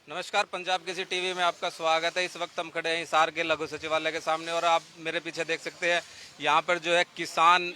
नमस्कार, पंजाब किसी टीवी में आपका स्वागत है। इस वक्त हम खड़े हैं हिसार के लघु सचिवालय के सामने और आप मेरे पीछे देख सकते हैं यहाँ पर जो है किसान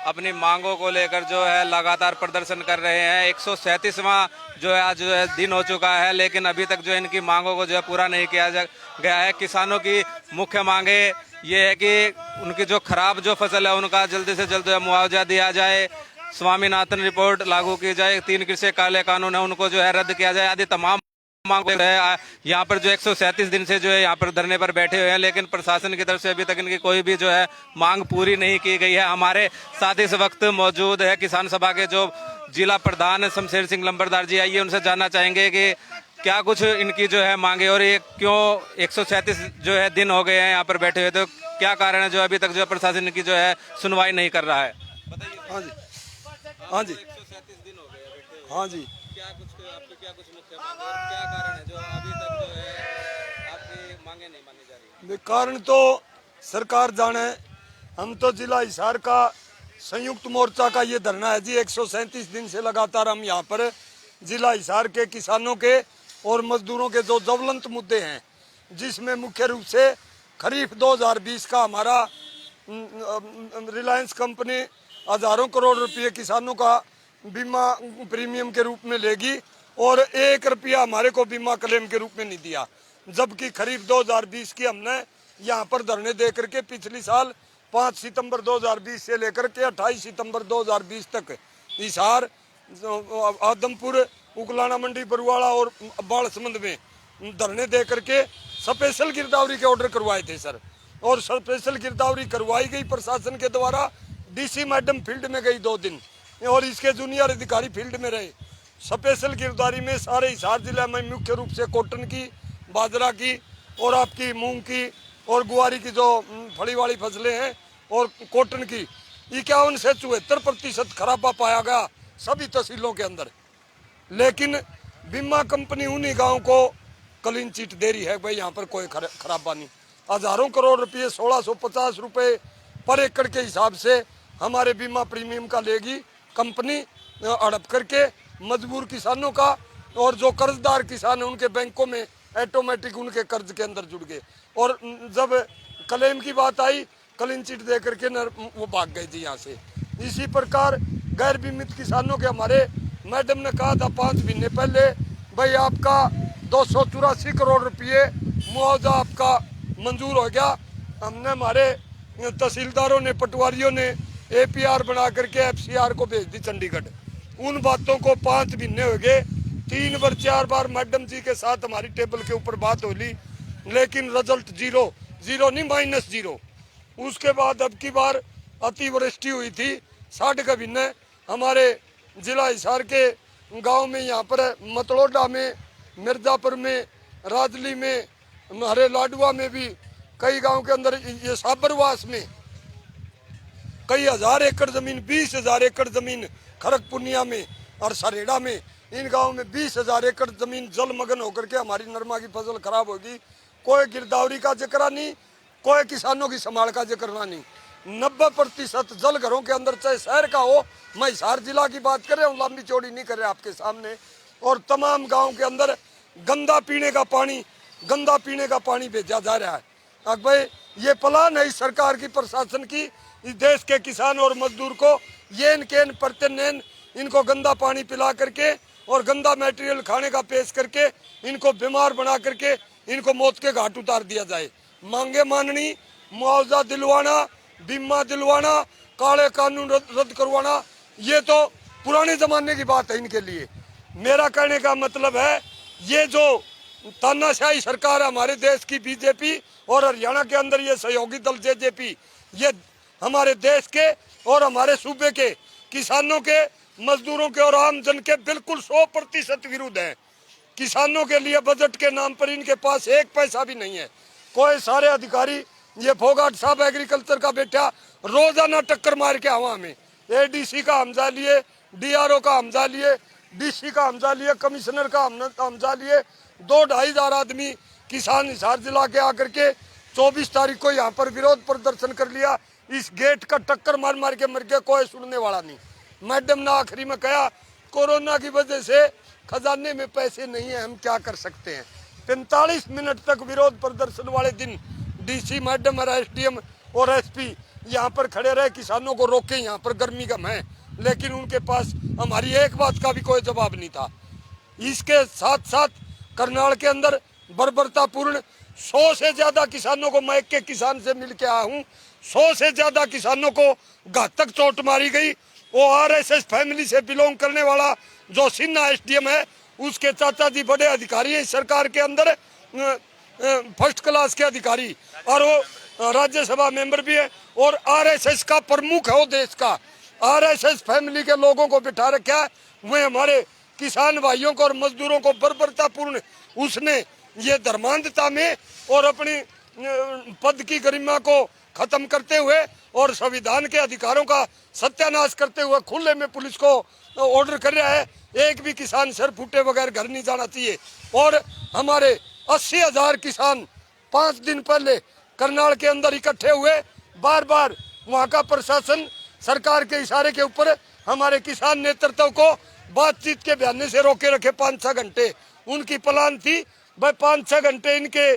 अपनी मांगों को लेकर जो है लगातार प्रदर्शन कर रहे हैं। 137वां जो है आज जो है दिन हो चुका है, लेकिन अभी तक जो है इनकी मांगों को जो है पूरा नहीं किया गया है। किसानों की मुख्य मांगे ये है कि उनकी जो खराब जो फसल है उनका जल्दी से जल्द मुआवजा दिया जाए, स्वामीनाथन रिपोर्ट लागू की जाए, 3 कृषि काले कानून है उनको जो है रद्द किया जाए आदि तमाम मांग है। यहाँ पर जो 137 दिन से जो है यहाँ पर धरने पर बैठे हुए हैं, लेकिन प्रशासन की तरफ से अभी तक इनकी कोई भी जो है मांग पूरी नहीं की गई है। हमारे साथ इस वक्त मौजूद है किसान सभा के जो जिला प्रधान शमशेर सिंह लंबरदार जी। आइए उनसे जानना चाहेंगे कि क्या कुछ इनकी जो है मांगे और ये क्यों 137 जो है दिन हो गए हैं यहाँ पर बैठे हुए, तो क्या कारण है जो अभी तक जो है प्रशासन की जो है सुनवाई नहीं कर रहा है? बताइए। हाँ जी, हाँ जी, 137 दिन हो गए। हाँ जी। क्या कुछ मुख्य मांग और क्या कारण है जो अभी तक जो है आपकी मांगे नहीं मानी जा रही? कारण तो सरकार जाने। हम तो जिला हिसार का संयुक्त मोर्चा का ये धरना है जी। 137 दिन से लगातार हम यहाँ पर जिला हिसार के किसानों के और मजदूरों के जो ज्वलंत मुद्दे हैं, जिसमें मुख्य रूप से खरीफ 2020 का हमारा रिलायंस कंपनी हजारों करोड़ रुपये किसानों का बीमा प्रीमियम के रूप में लेगी और 1 रुपया हमारे को बीमा क्लेम के रूप में नहीं दिया, जबकि खरीफ 2020 की हमने यहाँ पर धरने दे करके पिछली साल 5 सितंबर 2020 से लेकर के 28 सितंबर 2020 तक हिसार, आदमपुर, उकलाना मंडी, बरुआड़ा और बालसमंद में धरने दे करके स्पेशल गिरदावरी के ऑर्डर करवाए थे सर। और स्पेशल गिरदावरी करवाई गई प्रशासन के द्वारा। डीसी मैडम फील्ड में गई 2 दिन और इसके जूनियर अधिकारी फील्ड में रहे। स्पेशल गिरदावरी में सारे हिसार जिले में मुख्य रूप से कॉटन की, बाजरा की और आपकी मूंग की और गुआरी की जो फली वाली फसलें हैं और कॉटन की 51 से 74% खराबा पाया गया सभी तहसीलों के अंदर। लेकिन बीमा कंपनी उन्हीं गाँव को क्लीन चिट दे रही है, भाई यहाँ पर कोई खराबा नहीं। हजारों करोड़ रुपये 1650 रुपये पर एकड़ के हिसाब से हमारे बीमा प्रीमियम का लेगी कंपनी, हड़प करके मजबूर किसानों का, और जो कर्जदार किसान है उनके बैंकों में ऑटोमेटिक उनके कर्ज के अंदर जुड़ गए। और जब क्लेम की बात आई, क्लीन चिट दे करके वो भाग गए जी यहाँ से। इसी प्रकार गैर बीमित किसानों के हमारे मैडम ने कहा था 5 महीने पहले, भाई आपका 284 करोड़ रुपये मुआवजा आपका मंजूर हो गया। हमने हमारे तहसीलदारों ने, पटवारियों ने APR बना करके FCR को भेज दी चंडीगढ़। उन बातों को 5 महीने हो गए, 3 बार 4 बार मैडम जी के साथ हमारी टेबल के ऊपर बात हो ली, लेकिन रिजल्ट जीरो नहीं -0। उसके बाद अब की बार अतिवृष्टि हुई थी 60 का महीने हमारे जिला हिसार के गांव में, यहाँ पर मतलोडा में, मिर्जापुर में, राजली में, हरे लाडुआ में भी कई गांव के अंदर, ये साबरवास में कई हजार एकड़ जमीन, 20,000 एकड़ जमीन खड़गपुनिया में और सरेड़ा में, इन गांवों में 20,000 एकड़ जमीन जलमग्न होकर के हमारी नरमा की फसल खराब होगी। कोई गिरदावरी का जिक्र नहीं, कोई किसानों की संभाल का जिक्र नहीं। 90% जल घरों के अंदर, चाहे शहर का हो, मैं हिसार जिला की बात कर रहा हूँ, लंबी चौड़ी नहीं कर रहे आपके सामने। और तमाम गाँव के अंदर गंदा पीने का पानी भेजा जा रहा है। अब भाई ये प्लान है इस सरकार की, प्रशासन की, इस देश के किसान और मजदूर को येन केन प्रत्यनैन इनको गंदा पानी पिला करके और गंदा मटेरियल खाने का पेश करके इनको बीमार बना करके इनको मौत के घाट उतार दिया जाए। मांगे माननी, मुआवजा दिलवाना, बीमा दिलवाना, काले कानून रद्द करवाना, ये तो पुराने जमाने की बात है इनके लिए। मेरा कहने का मतलब है, ये जो तानाशाही सरकार है हमारे देश की बीजेपी, और हरियाणा के अंदर ये सहयोगी दल जेजेपी, ये हमारे देश के और हमारे सूबे के किसानों के, मजदूरों के और आम जन के बिल्कुल 100% विरुद्ध है। किसानों के लिए बजट के नाम पर इनके पास 1 पैसा भी नहीं है। कोई सारे अधिकारी, ये फोगाट साहब एग्रीकल्चर का बेटा रोजाना टक्कर मार के हवा में, ADC का हमजा लिए, DRO का हमजा लिए, DC का हमजा लिए, कमिश्नर का हमजा लिए। 2-2.5 हज़ार आदमी किसान हिसार जिला के आकर के 24 तारीख को यहाँ पर विरोध प्रदर्शन कर लिया। इस गेट का टक्कर मार के मर गया, कोई सुनने वाला नहीं। मैडम ने आखिरी में कहा कोरोना की वजह से खजाने में पैसे नहीं है, हम क्या कर सकते हैं। 45 मिनट तक विरोध प्रदर्शन वाले दिन डीसी मैडम और एसडीएम और एसपी यहाँ पर खड़े रहे, किसानों को रोके, यहाँ पर गर्मी कम है, लेकिन उनके पास हमारी एक बात का भी कोई जवाब नहीं था। इसके साथ साथ करनाल के अंदर बर्बरतापूर्ण 100 से ज्यादा किसानों को, मैं के किसान से मिल के आया हूँ, 100 से ज्यादा किसानों को घातक चोट मारी गई। वो आरएसएस फैमिली से बिलोंग करने वाला जो सिन्हा एसडीएम है, उसके चाचा जी बड़े अधिकारी है सरकार के अंदर, फर्स्ट क्लास के अधिकारी, और वो राज्यसभा मेंबर भी है और आरएसएस का प्रमुख है। वो देश का आरएसएस फैमिली के लोगों को बिठा रखा है। वे हमारे किसान भाइयों को और मजदूरों को बर्बरतापूर्ण उसने ये धर्मांधता में और अपनी पद की गरिमा को खत्म करते हुए और संविधान के अधिकारों का सत्यानाश करते हुए खुले में पुलिस को ऑर्डर कर रहा है। एक भी किसान सर फूटे बगैर घर नहीं जाना चाहिए। और हमारे 80,000 किसान 5 दिन पहले करनाल के अंदर इकट्ठे हुए, बार बार वहाँ का प्रशासन सरकार के इशारे के ऊपर हमारे किसान नेतृत्व को बातचीत के बयाने से रोके रखे 5-6 घंटे। उनकी प्लान थी भाई 5-6 घंटे इनके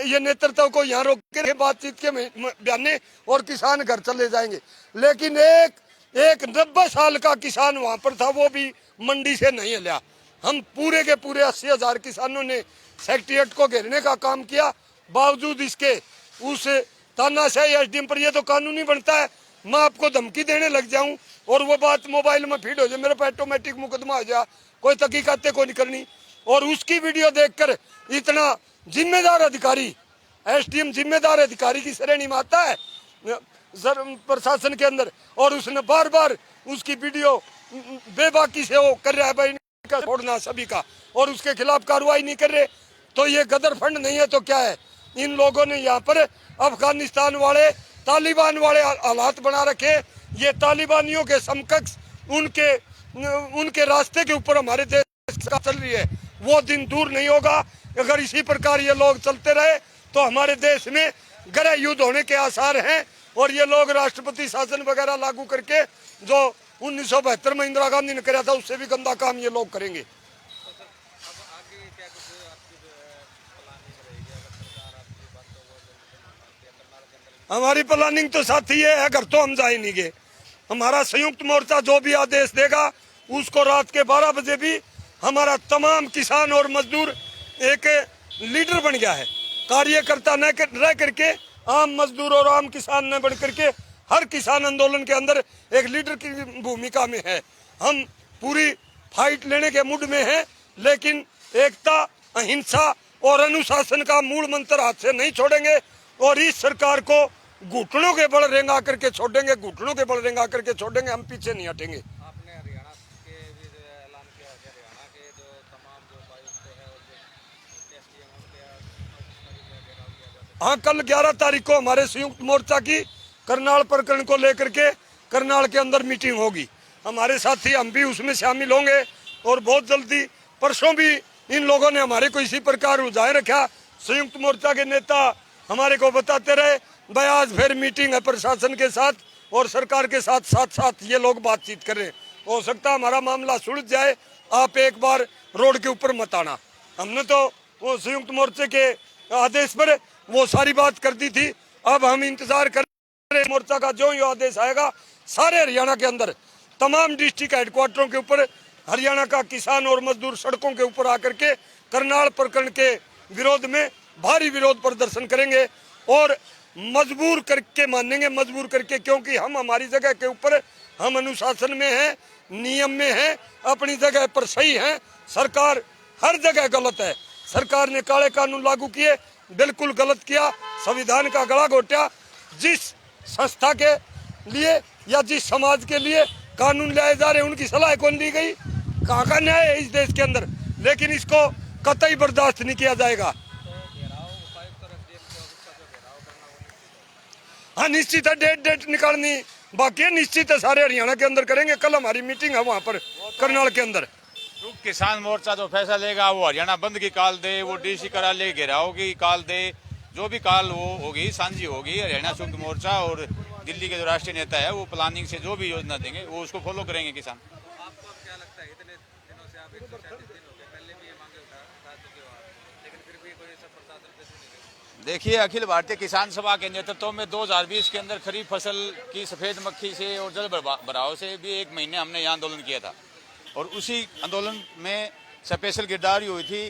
ये नेतृत्व को यहाँ रोक के बातचीत के बयाने और किसान घर चले जाएंगे। लेकिन एक 90 साल का किसान वहाँ पर था, वो भी मंडी से नहीं हिला। हम पूरे के पूरे 80,000 किसानों ने सेक्रेटेरिएट को घेरने का काम किया, बावजूद इसके उस तानाशाही एसडीएम पर ये तो कानूनी बनता है मैं आपको धमकी देने लग जाऊं और वो बात मोबाइल में फीड हो जाए, मेरे पर ऑटोमेटिक मुकदमा हो जाए, कोई तहकीकातें को नहीं करनी। और उसकी वीडियो देखकर इतना जिम्मेदार अधिकारी, एसडीएम जिम्मेदार अधिकारी की श्रेणी में आता है प्रशासन के अंदर, और उसने बार बार उसकी वीडियो बेबाकी से वो कर रहा है भाई इनका छोड़ना सभी का, और उसके खिलाफ कार्रवाई नहीं कर रहे। तो ये गदर फंड नहीं है तो क्या है? इन लोगों ने यहाँ पर अफगानिस्तान वाले तालिबान वाले हालात बना रखे। ये तालिबानियों के समकक्ष उनके रास्ते के ऊपर हमारे देश का चल रही है, वो दिन दूर नहीं होगा। अगर इसी प्रकार ये लोग चलते रहे तो हमारे देश में गृह युद्ध होने के आसार हैं। और ये लोग राष्ट्रपति शासन वगैरह लागू करके जो 1972 में इंदिरा गांधी ने कराया था उससे भी गंदा काम ये लोग करेंगे। हमारी प्लानिंग तो साथी ये है, घर तो हम जा ही नहीं गए। हमारा संयुक्त मोर्चा जो भी आदेश देगा उसको रात के 12 बजे भी हमारा तमाम किसान और मजदूर एक लीडर बन गया है। कार्यकर्ता न रह करके आम मजदूर और आम किसान न बन करके हर किसान आंदोलन के अंदर एक लीडर की भूमिका में है। हम पूरी फाइट लेने के मूड में हैं, लेकिन एकता, अहिंसा और अनुशासन का मूल मंत्र हाथ से नहीं छोड़ेंगे। और इस सरकार को घुटनों के बल रेंगा करके छोड़ेंगे, घुटनों के बल रेंगा करके छोड़ेंगे, हम पीछे नहीं हटेंगे। आपने हरियाणा के भी ऐलान किया है, हरियाणा के जो तमाम जो उपायुक्त है और जो एसडीएम उनके, हाँ, कल 11 तारीख को हमारे संयुक्त मोर्चा की करनाल प्रकरण को लेकर के करनाल के अंदर मीटिंग होगी। हमारे साथी हम भी उसमें शामिल होंगे और बहुत जल्दी परसों भी इन लोगों ने हमारे को इसी प्रकार रुझाए रखा। संयुक्त मोर्चा के नेता हमारे को बताते रहे भाई आज फिर मीटिंग है प्रशासन के साथ और सरकार के साथ, साथ ये लोग बातचीत कर रहे हैं। हो सकता है हमारा मामला सुलझ जाए, आप एक बार रोड के ऊपर मत आना। हमने तो वो संयुक्त मोर्चे के आदेश पर वो सारी बात कर दी थी। अब हम इंतजार कर रहे मोर्चा का, जो ये आदेश आएगा सारे हरियाणा के अंदर तमाम डिस्ट्रिक्ट हेडक्वार्टरों के ऊपर हरियाणा का किसान और मजदूर सड़कों के ऊपर आकर के करनाल प्रकरण के विरोध में भारी विरोध प्रदर्शन करेंगे और मजबूर करके मानेंगे, मजबूर करके, क्योंकि हम हमारी जगह के ऊपर हम अनुशासन में हैं, नियम में हैं, अपनी जगह पर सही हैं। सरकार हर जगह गलत है। सरकार ने काले कानून लागू किए, बिल्कुल गलत किया, संविधान का गला घोटा। जिस संस्था के लिए या जिस समाज के लिए कानून लाए जा रहे उनकी सलाह कौन दी गई? कहाँ का न्याय है इस देश के अंदर? लेकिन इसको कतई बर्दाश्त नहीं किया जाएगा। हाँ, निश्चित है, डेट निकालनी बाकी है, निश्चित है, सारे हरियाणा के अंदर करेंगे। कल हमारी मीटिंग है वहाँ पर करनाल के अंदर। तो किसान मोर्चा जो फैसला लेगा वो हरियाणा बंद की काल दे, वो डीसी कार्यालय घेराव की काल दे, जो भी काल वो होगी सांझी होगी। हरियाणा संयुक्त मोर्चा और दिल्ली के जो राष्ट्रीय नेता है वो प्लानिंग से जो भी योजना देंगे वो उसको फॉलो करेंगे किसान। आपको अब क्या लगता है, इतने दिनों से आप 140 दिन देखिए, अखिल भारतीय किसान सभा के नेतृत्व में 2020 के अंदर खरीफ फसल की सफेद मक्खी से और जल भराव से भी 1 महीने हमने यहाँ आंदोलन किया था और उसी आंदोलन में स्पेशल गिरदावरी हुई थी।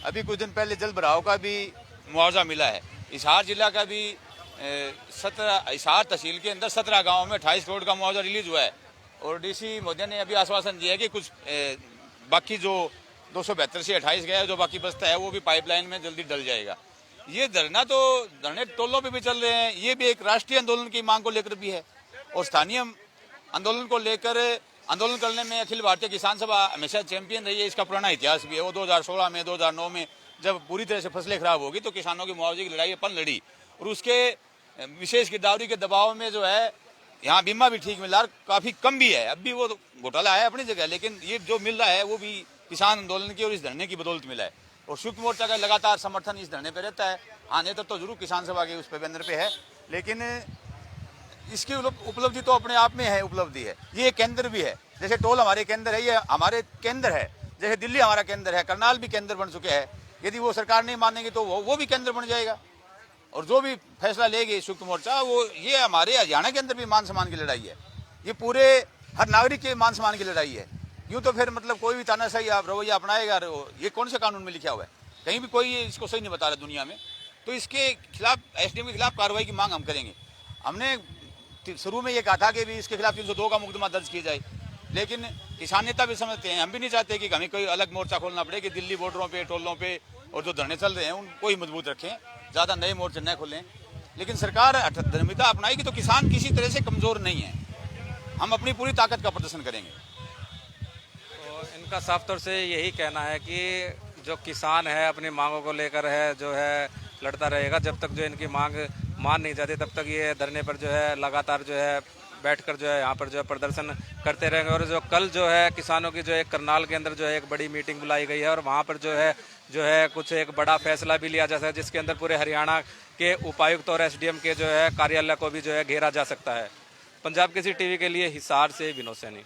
अभी कुछ दिन पहले जल भराव का भी मुआवजा मिला है। हिसार जिला का भी 17 हिसार तहसील के अंदर 17 गाँव में 28 करोड़ का मुआवजा रिलीज हुआ है और डीसी महोदय ने अभी आश्वासन दिया है कि कुछ बाकी जो 272 से 28 गया है, जो बाकी बचता है वो भी पाइपलाइन में जल्दी डल जाएगा। ये धरने टोलों पे भी चल रहे हैं। ये भी एक राष्ट्रीय आंदोलन की मांग को लेकर भी है और स्थानीय आंदोलन को लेकर आंदोलन करने में अखिल भारतीय किसान सभा हमेशा चैंपियन रही है। इसका पुराना इतिहास भी है। वो 2016 में 2009 में जब पूरी तरह से फसलें खराब होगी तो किसानों की मुआवजे की लड़ाई अपन लड़ी और उसके विशेष गिरदावरी के दबाव में जो है यहाँ बीमा भी ठीक मिला, काफी कम भी है। अब भी वो घोटाला है अपनी जगह, लेकिन ये जो मिल रहा है वो भी किसान आंदोलन की और इस धरने की बदौलत मिला है और संयुक्त मोर्चा का लगातार समर्थन इस धरने पे रहता है। हाँ, नेतृत्व तो जरूर किसान सभा के उस पे बैनर पे है, लेकिन इसकी उपलब्धि तो अपने आप में है, उपलब्धि है। ये केंद्र भी है, जैसे टोल हमारे केंद्र है, ये हमारे केंद्र है। जैसे दिल्ली हमारा केंद्र है, करनाल भी केंद्र बन चुके हैं। यदि वो सरकार नहीं मानेगी तो वो भी केंद्र बन जाएगा और जो भी फैसला लेगी संयुक्त मोर्चा, वो ये हमारे हरियाणा के अंदर भी मान सम्मान की लड़ाई है। ये पूरे हर नागरिक के मान सम्मान की लड़ाई है। यूँ तो फिर मतलब कोई भी तानाशाही आप रवैया अपनाएगा, ये कौन से कानून में लिखा हुआ है? कहीं भी कोई इसको सही नहीं बता रहा दुनिया में। तो इसके खिलाफ एसडीएम के खिलाफ कार्रवाई की मांग हम करेंगे। हमने शुरू में ये कहा था कि भी इसके खिलाफ 302 का मुकदमा दर्ज किया जाए, लेकिन किसान नेता भी समझते हैं, हम भी नहीं चाहते कि हमें कोई अलग मोर्चा खोलना पड़े कि दिल्ली बॉर्डरों पे, टोलों पे और जो धरने चल रहे हैं उनको ही मजबूत रखें, ज़्यादा नए मोर्चे न खोलें। लेकिन सरकार धर्मिता अपनाएगी तो किसान किसी तरह से कमज़ोर नहीं है। हम अपनी पूरी ताकत का प्रदर्शन करेंगे। तो इनका साफ तौर से यही कहना है कि जो किसान है अपनी मांगों को लेकर है जो है लड़ता रहेगा। जब तक जो इनकी मांग मान नहीं जाती तब तक ये धरने पर जो है लगातार जो है बैठकर जो है यहाँ पर जो है प्रदर्शन करते रहेंगे। और जो कल जो है किसानों की जो है करनाल के अंदर जो है एक बड़ी मीटिंग बुलाई गई है और वहाँ पर जो है कुछ एक बड़ा फैसला भी लिया जा सकता है, जिसके अंदर पूरे हरियाणा के उपायुक्त और एसडीएम के जो है कार्यालय को भी जो है घेरा जा सकता है। पंजाब केसरी टीवी के लिए हिसार से विनोद सैनी।